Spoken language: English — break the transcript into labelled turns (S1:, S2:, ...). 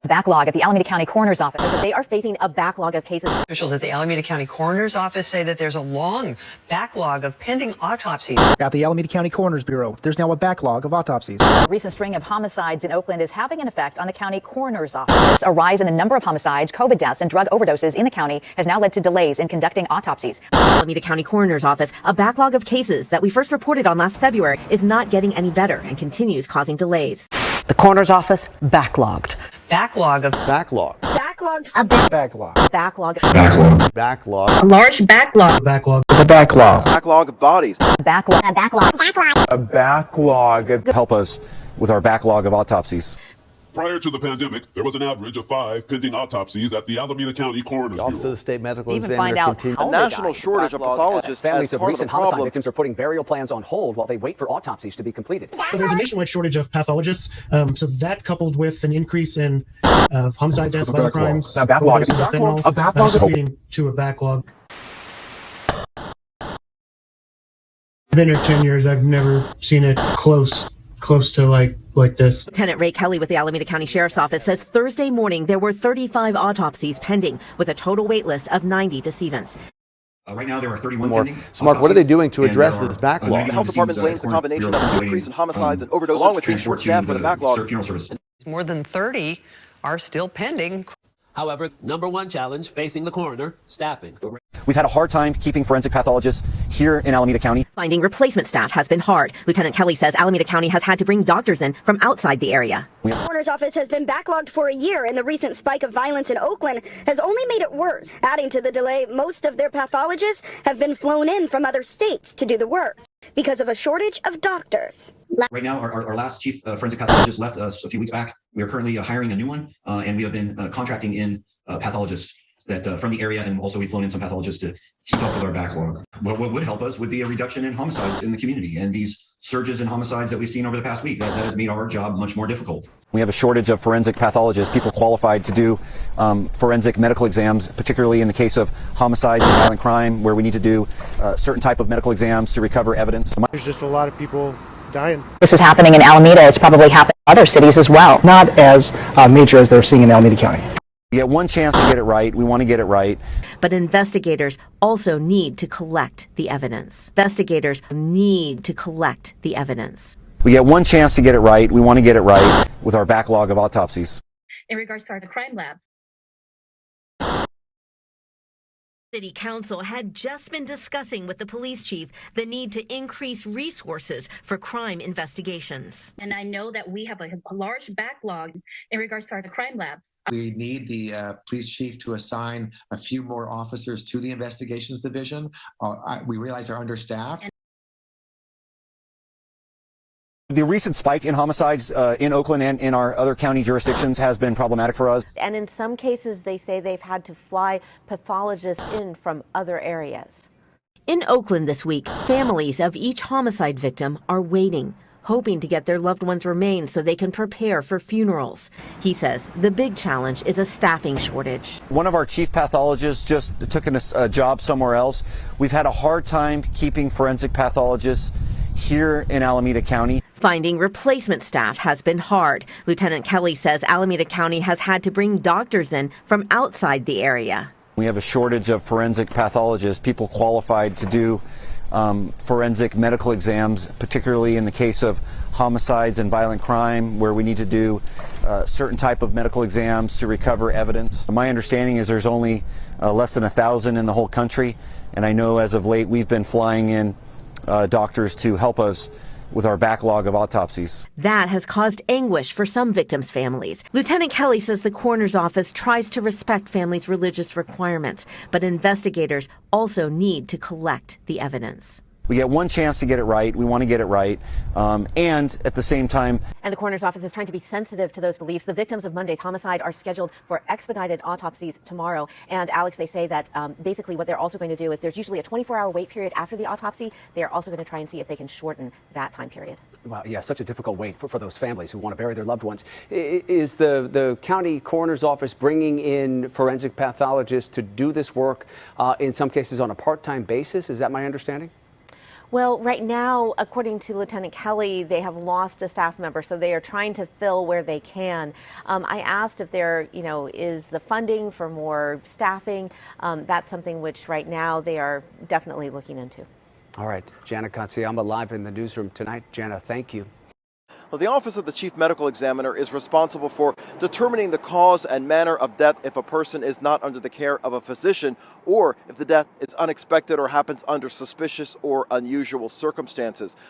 S1: Backlog at the Alameda County Coroner's office.
S2: They are facing a backlog of cases.
S3: Officials at the Alameda County Coroner's office say that there's a long backlog of pending autopsies.
S4: At the Alameda County Coroner's Bureau, there's now a backlog of autopsies.
S1: A recent string of homicides in Oakland is having an effect on the county coroner's office. A rise in the number of homicides, COVID deaths, and drug overdoses in the county has now led to delays in conducting autopsies.
S2: Alameda County Coroner's office, a backlog of cases that we first reported on last February, is not getting any better and continues causing delays.
S5: The coroner's office backlogged.
S3: Backlog of
S6: Backlog.
S2: Backlog.
S6: A backlog.
S2: Backlog.
S6: Backlog. Backlog.
S2: A large backlog.
S4: Backlog.
S6: The backlog. Backlog of bodies.
S1: Backlog.
S2: A backlog. Backlog.
S6: A backlog.
S7: Help us with our backlog of autopsies.
S8: Prior to the pandemic, there was an average of 5 pending autopsies at the Alameda County Coroner's
S6: The Office of
S8: Bureau.
S6: the State Medical
S5: Even
S6: Examiner
S5: find out
S6: continues.
S5: how
S6: A
S5: they
S6: national
S5: died.
S6: shortage of pathologists.
S5: Families
S6: as
S5: of
S6: part
S5: recent
S6: the
S5: homicide
S6: problem.
S5: victims are putting burial plans on hold while they wait for autopsies to be completed.
S4: So there's a nationwide shortage of pathologists. So that coupled with an increase in homicide deaths, violent crimes,
S5: A backlog.
S4: overdoses of fentanyl,
S5: A backlog.
S4: is leading to a backlog. I've been here 10 years. I've never seen it close to like this.
S2: Lieutenant Ray Kelly with the Alameda County Sheriff's Office says Thursday morning there were 35 autopsies pending with a total wait list of 90 decedents.
S9: Right now, there are 31
S6: More.
S9: pending.
S6: So, Mark, what are they doing to
S9: And
S6: address
S9: there
S6: this
S9: are,
S6: backlog?
S9: The
S6: Health Department blames the combination of an increase in homicides and overdoses, along with being short-staffed for the backlog.
S9: Funeral service.
S3: more than 30 are still pending.
S10: However, number one challenge facing the coroner, staffing.
S7: We've had a hard time keeping forensic pathologists here in Alameda County.
S2: Finding replacement staff has been hard. Lieutenant Kelly says Alameda County has had to bring doctors in from outside the area.
S11: The coroner's office has been backlogged for a year, and the recent spike of violence in Oakland has only made it worse. Adding to the delay, most of their pathologists have been flown in from other states to do the work because of a shortage of doctors.
S9: Right now, our last chief forensic pathologist left us a few weeks back. We are currently hiring a new one, and we have been contracting in pathologists that from the area, and also we've flown in some pathologists to keep up with our backlog. What would help us would be a reduction in homicides in the community, and these surges in homicides that we've seen over the past week, that has made our job much more difficult.
S7: We have a shortage of forensic pathologists, people qualified to do forensic medical exams, particularly in the case of homicides and violent crime, where we need to do certain type of medical exams to recover evidence.
S6: There's just a lot of people dying.
S1: This is happening in Alameda. It's probably happening in other cities as well.
S4: Not as major as they're seeing in Alameda County.
S7: We get one chance to get it right. We want to get it right.
S2: But investigators also need to collect the evidence. Investigators need to collect the evidence.
S7: We get one chance to get it right. We want to get it right with our backlog of autopsies.
S12: In regards to our crime lab,
S2: City Council had just been discussing with the police chief the need to increase resources for crime investigations.
S12: and I know that we have a large backlog in regards to our crime lab.
S13: We need the police chief to assign a few more officers to the investigations division. We realize they're understaffed.
S7: The recent spike in homicides in Oakland and in our other county jurisdictions has been problematic for us.
S2: And in some cases, they say they've had to fly pathologists in from other areas. In Oakland this week, families of each homicide victim are waiting, hoping to get their loved ones' remains so they can prepare for funerals. He says the big challenge is a staffing shortage.
S7: One of our chief pathologists just took a job somewhere else. We've had a hard time keeping forensic pathologists here in Alameda County.
S2: Finding replacement staff has been hard. Lieutenant Kelly says Alameda County has had to bring doctors in from outside the area.
S7: We have a shortage of forensic pathologists, people qualified to do forensic medical exams, particularly in the case of homicides and violent crime, where we need to do certain type of medical exams to recover evidence. My understanding is there's only less than 1,000 in the whole country, and I know as of late we've been flying in doctors to help us with our backlog of autopsies.
S2: That has caused anguish for some victims' families. Lieutenant Kelly says the coroner's office tries to respect families' religious requirements, but investigators also need to collect the evidence.
S7: We get one chance to get it right. We want to get it right. And at the same time...
S2: And the coroner's office is trying to be sensitive to those beliefs. The victims of Monday's homicide are scheduled for expedited autopsies tomorrow. And Alex, they say that basically what they're also going to do is there's usually a 24-hour wait period after the autopsy. They are also going to try and see if they can shorten that time period.
S5: Wow, yeah, such a difficult wait for those families who want to bury their loved ones. Is the county coroner's office bringing in forensic pathologists to do this work, in some cases on a part-time basis? Is that my understanding?
S2: Well, right now, according to Lieutenant Kelly, they have lost a staff member, so they are trying to fill where they can. I asked if there, is the funding for more staffing. That's something which right now they are definitely looking into.
S5: All right, Jana Katsuyama live in the newsroom tonight. Jana, thank you.
S6: Well, the Office of the Chief Medical Examiner is responsible for determining the cause and manner of death if a person is not under the care of a physician, or if the death is unexpected or happens under suspicious or unusual circumstances.